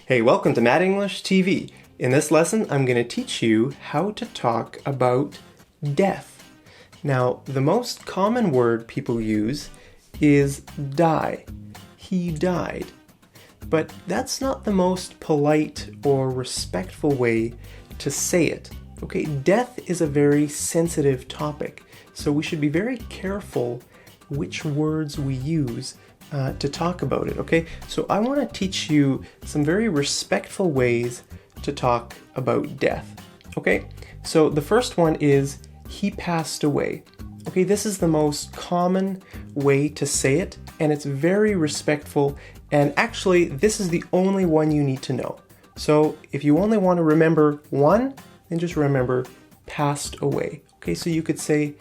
Hey, welcome to Mad English TV. In this lesson, I'm going to teach you how to talk about death. Now, the most common word people use is die. He died. But that's not the most polite or respectful way to say it. Okay, death is a very sensitive topic, so we should be very careful which words we use to talk about it, okay? So I want to teach you some very respectful ways to talk about death, okay? So the first one is, he passed away. Okay, this is the most common way to say it, and it's very respectful, and actually, this is the only one you need to know. So if you only want to remember one, then just remember passed away. Okay, so you could say,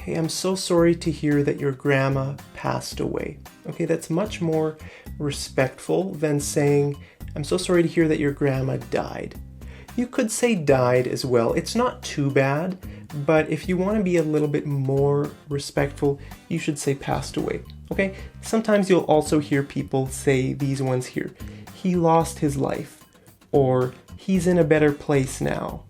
hey, I'm so sorry to hear that your grandma passed away. Okay, that's much more respectful than saying, I'm so sorry to hear that your grandma died. You could say died as well. It's not too bad, but if you want to be a little bit more respectful, you should say passed away. Okay, sometimes you'll also hear people say these ones here. He lost his life, or he's in a better place now,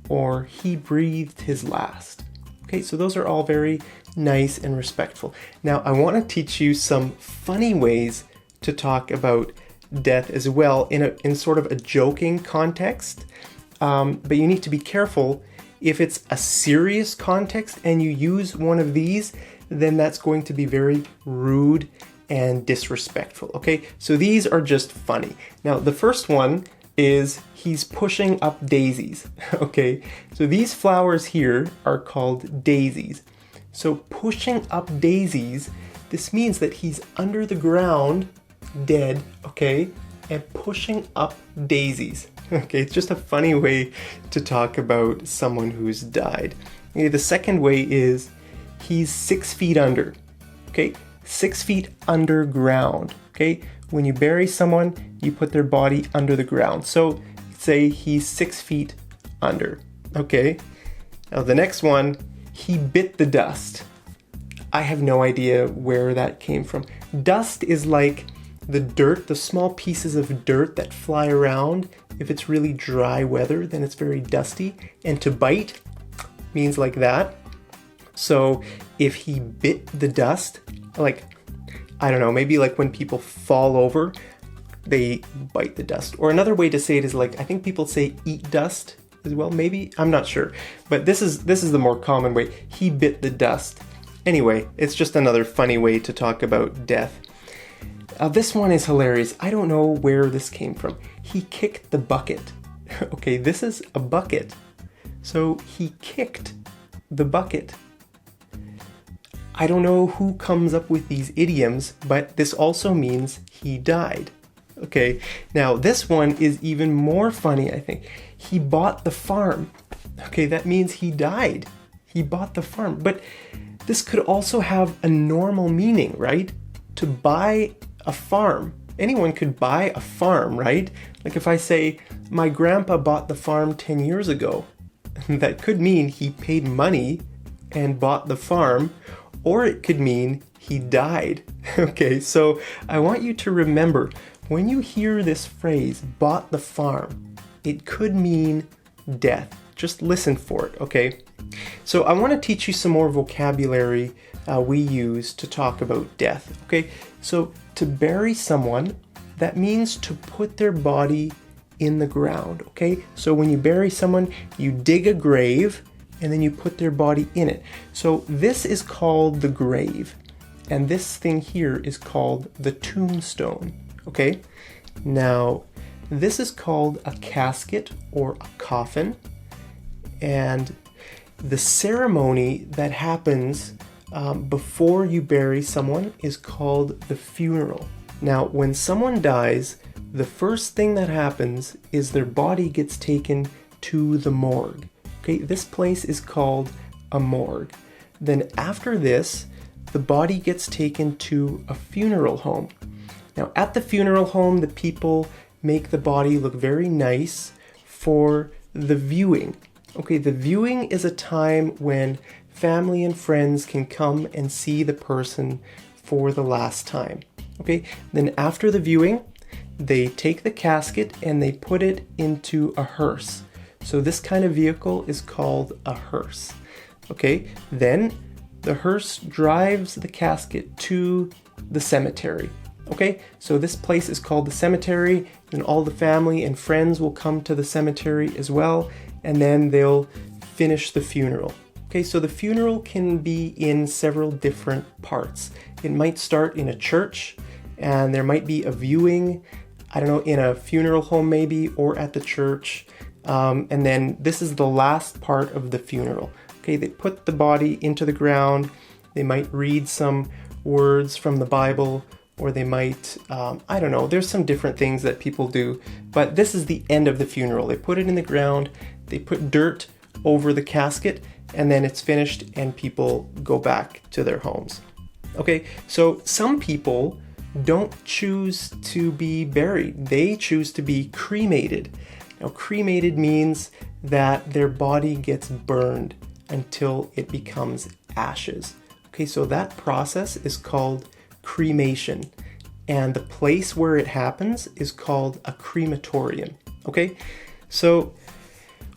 or he breathed his last. Okay, so those are all very nice and respectful. Now, I want to teach you some funny ways to talk about death as well in sort of a joking context. But you need to be careful. If it's a serious context and you use one of these, then that's going to be very rude and disrespectful. Okay, so these are just funny. Now, the first one is he's pushing up daisies. Okay, so these flowers here are called daisies. So pushing up daisies, this means that he's under the ground, dead, okay, and pushing up daisies. Okay, it's just a funny way to talk about someone who's died. Okay, the second way is he's 6 feet under. Okay, 6 feet underground. Okay, when you bury someone, you put their body under the ground. So say he's 6 feet under. Okay, now the next one, he bit the dust. I have no idea where that came from. Dust is like the dirt, the small pieces of dirt that fly around. If it's really dry weather, then it's very dusty. And to bite means like that. So if he bit the dust, like, I don't know, maybe like when people fall over, they bite the dust. Or another way to say it is like, I think people say eat dust as well, maybe? I'm not sure. But this is the more common way. He bit the dust. Anyway, it's just another funny way to talk about death. This one is hilarious. I don't know where this came from. He kicked the bucket. Okay, this is a bucket. So he kicked the bucket. I don't know who comes up with these idioms, but this also means he died. Okay, now this one is even more funny, I think. He bought the farm. Okay, that means he died. He bought the farm. But this could also have a normal meaning, right? To buy a farm. Anyone could buy a farm, right? Like if I say, my grandpa bought the farm 10 years ago, that could mean he paid money and bought the farm, or it could mean he died. Okay, so I want you to remember, when you hear this phrase, bought the farm, it could mean death. Just listen for it, okay? So I want to teach you some more vocabulary we use to talk about death, okay? So to bury someone, that means to put their body in the ground, okay? So when you bury someone, you dig a grave and then you put their body in it. So this is called the grave, and this thing here is called the tombstone, okay? Now, this is called a casket or a coffin, and the ceremony that happens before you bury someone is called the funeral. Now, when someone dies, the first thing that happens is their body gets taken to the morgue. Okay, this place is called a morgue. Then after this, the body gets taken to a funeral home. Now, at the funeral home, the people make the body look very nice for the viewing. Okay, the viewing is a time when family and friends can come and see the person for the last time. Okay, then after the viewing, they take the casket and they put it into a hearse. So this kind of vehicle is called a hearse. Okay, then the hearse drives the casket to the cemetery. Okay, so this place is called the cemetery, and all the family and friends will come to the cemetery as well, and then they'll finish the funeral. Okay, so the funeral can be in several different parts. It might start in a church, and there might be a viewing, I don't know, in a funeral home maybe, or at the church. And then this is the last part of the funeral. Okay, they put the body into the ground. They might read some words from the Bible, or they might, I don't know, there's some different things that people do. But this is the end of the funeral. They put it in the ground, they put dirt over the casket, and then it's finished and people go back to their homes. Okay, so some people don't choose to be buried. They choose to be cremated. Now, cremated means that their body gets burned until it becomes ashes. Okay, so that process is called cremation. And the place where it happens is called a crematorium. Okay, so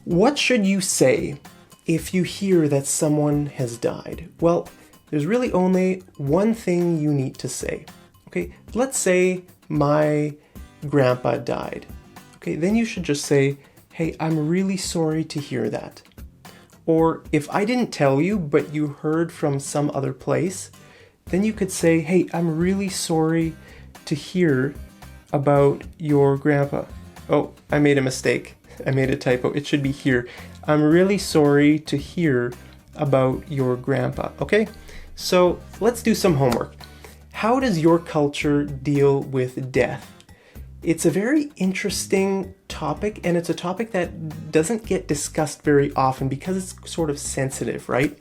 what should you say if you hear that someone has died? Well, there's really only one thing you need to say. Okay, let's say my grandpa died. Okay, then you should just say, hey, I'm really sorry to hear that. Or if I didn't tell you, but you heard from some other place, then you could say, hey, I'm really sorry to hear about your grandpa. Oh, I made a mistake. I made a typo. It should be here. I'm really sorry to hear about your grandpa. Okay, so let's do some homework. How does your culture deal with death? It's a very interesting topic, and it's a topic that doesn't get discussed very often because it's sort of sensitive, right?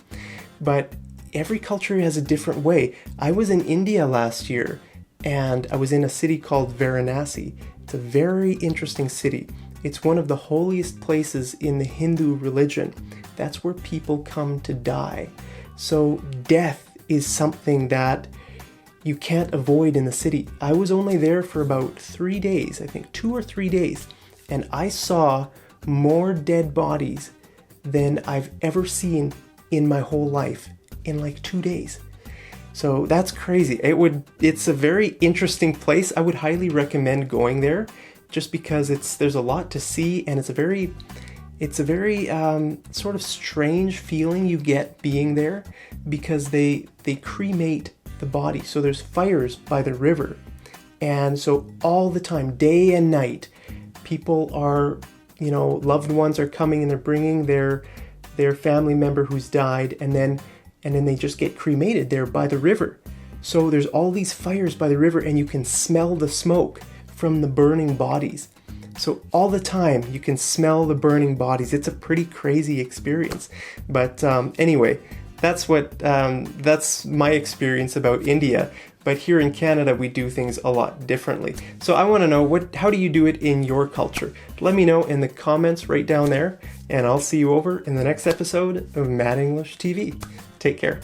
But every culture has a different way. I was in India last year, and I was in a city called Varanasi. It's a very interesting city. It's one of the holiest places in the Hindu religion. That's where people come to die. So death is something that you can't avoid in the city. I was only there for about 3 days, I think 2 or 3 days, and I saw more dead bodies than I've ever seen in my whole life in like 2 days. So that's crazy. It's a very interesting place. I would highly recommend going there just because there's a lot to see, and it's a very sort of strange feeling you get being there because they cremate the body. So there's fires by the river, and so all the time, day and night, people are, loved ones are coming and they're bringing their family member who's died, and then they just get cremated there by the river. So there's all these fires by the river, and you can smell the smoke from the burning bodies. So all the time you can smell the burning bodies. It's a pretty crazy experience. But anyway, that's my experience about India. But here in Canada, we do things a lot differently. So I want to know, how do you do it in your culture? Let me know in the comments right down there, and I'll see you over in the next episode of Mad English TV. Take care.